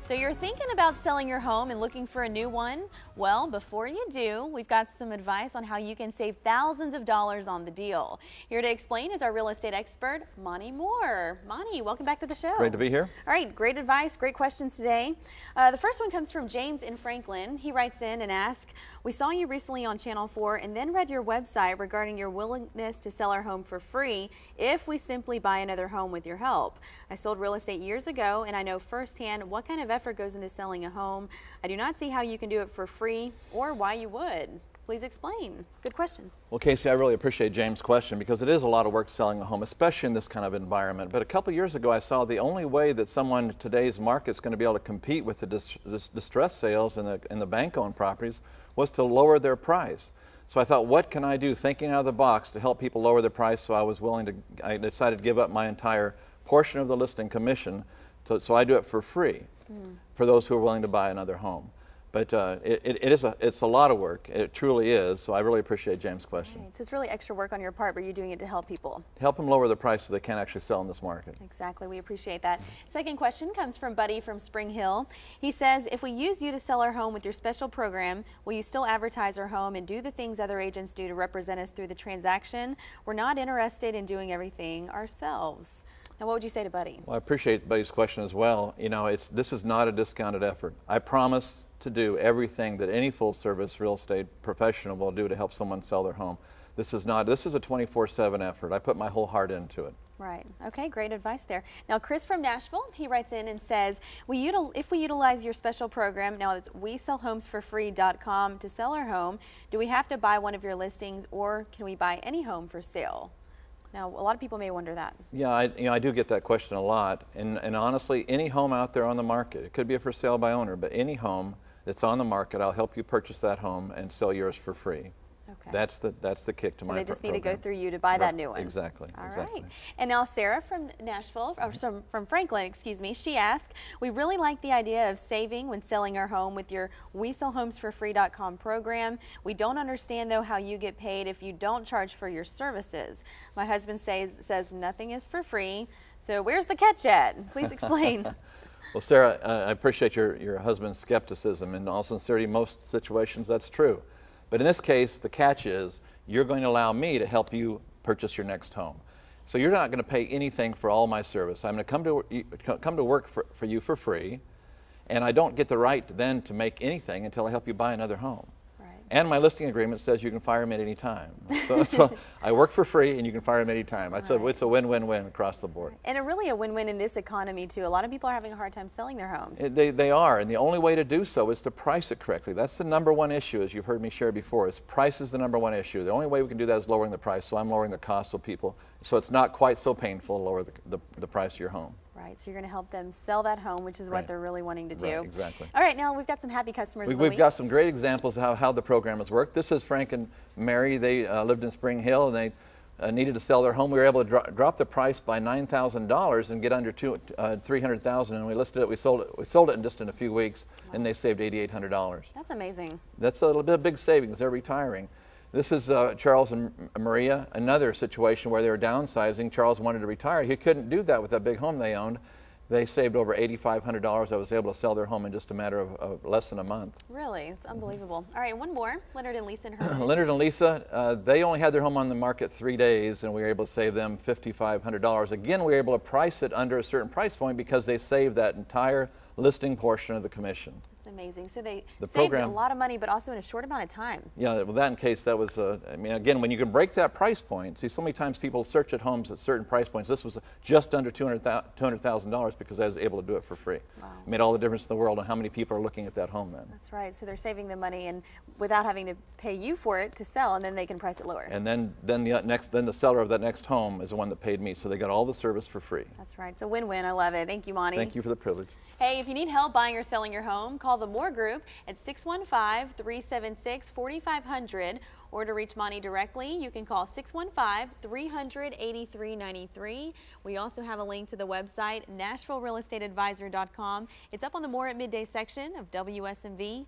So you're thinking about selling your home and looking for a new one? Well, before you do, we've got some advice on how you can save thousands of dollars on the deal. Here to explain is our real estate expert, Monte Mohr. Monte, welcome back to the show. Great to be here. All right, great advice, great questions today. The first one comes from James in Franklin. He writes in and asks, we saw you recently on Channel 4 and then read your website regarding your willingness to sell our home for free if we simply buy another home with your help. I sold real estate years ago and I know firsthand what kind of effort goes into selling a home. I do not see how you can do it for free or why you would. Please explain. Good question. Well, Casey, I really appreciate James' question because it is a lot of work selling a home, especially in this kind of environment. But a couple years ago, I saw the only way that someone in today's market is going to be able to compete with the distress sales and the bank-owned properties was to lower their price. So I thought, what can I do, thinking out of the box, to help people lower their price? So I decided to give up my entire portion of the listing commission, so I do it for free for those who are willing to buy another home. But it's a lot of work. It truly is. So I really appreciate James' question. Right. So it's really extra work on your part, but you're doing it to help people. Help them lower the price so they can actually sell in this market. Exactly. We appreciate that. Second question comes from Buddy from Spring Hill. He says, if we use you to sell our home with your special program, will you still advertise our home and do the things other agents do to represent us through the transaction? We're not interested in doing everything ourselves. Now, what would you say to Buddy? Well, I appreciate Buddy's question as well. You know, this is not a discounted effort. I promise to do everything that any full-service real estate professional will do to help someone sell thear home. This is a 24/7 effort. I put my whole heart into it. Right. Okay, great advice there. Now, Chris from Nashville, he writes in and says, if we utilize your special program, now it's WeSellHomesForFree.com, to sell our home, do we have to buy one of your listings or can we buy any home for sale? Now, a lot of people may wonder that. Yeah, I do get that question a lot. And honestly, any home out there on the market, it could be a for sale by owner, but any home that's on the market, I'll help you purchase that home and sell yours for free. Okay. That's the kick to my program. They just need to go through you to buy that new one. Exactly. All exactly. right. And now Sarah from Nashville, or from Franklin, excuse me, she asked, we really like the idea of saving when selling our home with your WeSellHomesForFree.com program. We don't understand, though, how you get paid if you don't charge for your services. My husband says nothing is for free. So where's the catch at? Please explain. Well, Sarah, I appreciate your husband's skepticism. In all sincerity, most situations that's true. But in this case, the catch is you're going to allow me to help you purchase your next home. So you're not going to pay anything for all my service. I'm going to come to work for you for free, and I don't get the right then to make anything until I help you buy another home. And my listing agreement says you can fire me at any time. So I work for free and you can fire me at any time. It's a win-win-win across the board. And really a win-win in this economy too. A lot of people are having a hard time selling their homes. They are, and the only way to do so is to price it correctly. That's the #1 issue, as you've heard me share before, is price is the #1 issue. The only way we can do that is lowering the price, so I'm lowering the cost so it's not quite so painful to lower the price of your home. Right, so you're going to help them sell that home, which is what they're really wanting to do. Right, exactly. All right, now we've got some happy customers. We've got some great examples of how the program has worked. This is Frank and Mary. They lived in Spring Hill and they needed to sell their home. We were able to drop the price by $9,000 and get under $300,000, and we listed it. We sold it in just a few weeks, and they saved $8,800. That's amazing. That's a little bit of big savings. They're retiring. This is Charles and Maria, another situation where they were downsizing. Charles wanted to retire. He couldn't do that with that big home they owned. They saved over $8,500. I was able to sell their home in just a matter of less than a month. Really? It's unbelievable. All right, one more. Leonard and Lisa in Hermitage. Leonard and Lisa, they only had their home on the market 3 days, and we were able to save them $5,500. Again, we were able to price it under a certain price point because they saved that entire listing portion of the commission. It's amazing. So they saved program, a lot of money, but also in a short amount of time. Yeah, well, that in case that was, I mean, again, when you can break that price point, see, so many times people search at homes at certain price points. This was just under $200,000 because I was able to do it for free. Wow. It made all the difference in the world on how many people are looking at that home then. That's right. So they're saving the money and without having to pay you for it to sell, and then they can price it lower. And then the seller of that next home is the one that paid me, so they got all the service for free. That's right. It's a win-win. I love it. Thank you, Monte. Thank you for the privilege. Hey, if you need help buying or selling your home, call the Mohr Group at 615-376-4500, or to reach Monte directly, you can call 615-300-8393. We also have a link to the website, NashvilleRealEstateAdvisor.com. It's up on the More at Midday section of WSMV.com.